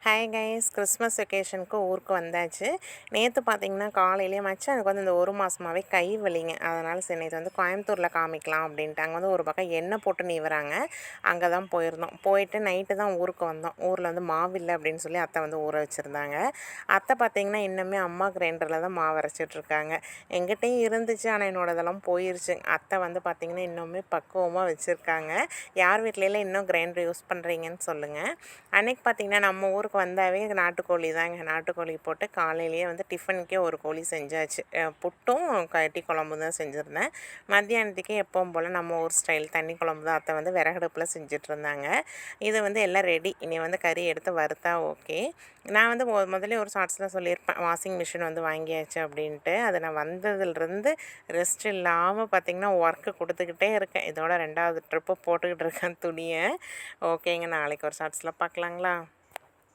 Hi guys, Christmas வெக்கேஷனுக்கு ஊருக்கு வந்தாச்சு. நேற்று பார்த்தீங்கன்னா காலையிலேயே மச்சான் எனக்கு வந்து இந்த ஒரு மாதமாகவே கை வலிங்க. அதனால் சரி நேற்று வந்து கோயம்புத்தூரில் காமிக்கலாம் அப்படின்ட்டு அங்கே வந்து ஒரு பக்கம் எண்ணெய் போட்டு நீவுறாங்க. அங்கே தான் போயிருந்தோம். போயிட்டு நைட்டு தான் ஊருக்கு வந்தோம். ஊரில் வந்து மாவு இல்லை அப்படின்னு சொல்லி அத்தை வந்து ஊற வச்சுருந்தாங்க. அத்தை பார்த்தீங்கன்னா இன்னுமே அம்மா கிரைண்டரில் தான் மாவு அரைச்சிட்ருக்காங்க. எங்கிட்டையும் இருந்துச்சு, ஆனால் என்னோடதெல்லாம் போயிருச்சு. அத்தை வந்து பார்த்திங்கன்னா இன்னுமே பக்குவமாக வச்சுருக்காங்க. யார் வீட்லலாம் இன்னும் கிரைண்டர் யூஸ் பண்ணுறீங்கன்னு சொல்லுங்கள். அன்றைக்கி பார்த்திங்கன்னா நம்ம ஊருக்கு வந்தாவே நாட்டுக்கோழி தாங்க. நாட்டுக்கோழி போட்டு காலையிலேயே வந்து டிஃபனுக்கே ஒரு கோழி செஞ்சாச்சு. புட்டும் கட்டி குழம்பும் தான் செஞ்சுருந்தேன். மத்தியானத்துக்கே எப்பவும் போல் நம்ம ஊர் ஸ்டைல் தண்ணி குழம்பு தான் அத்தை வந்து விறகடுப்பில் செஞ்சிட்ருந்தாங்க. இது வந்து எல்லாம் ரெடி. இனி வந்து கறி எடுத்து வறுத்தா ஓகே. நான் வந்து முதல்ல ஒரு ஷார்ட்ஸில் சொல்லியிருப்பேன், வாஷிங் மிஷின் வந்து வாங்கியாச்சு அப்படின்ட்டு. அது நான் வந்ததுலேருந்து ரெஸ்ட் இல்லாமல் பார்த்திங்கன்னா ஒர்க்கு கொடுத்துக்கிட்டே இருக்கேன். இதோட 2வது ட்ரிப்பு போட்டுக்கிட்டு இருக்கேன் துணியை. ஓகேங்க, நாளைக்கு ஒரு ஷார்ட்ஸில் பார்க்கலாங்களா?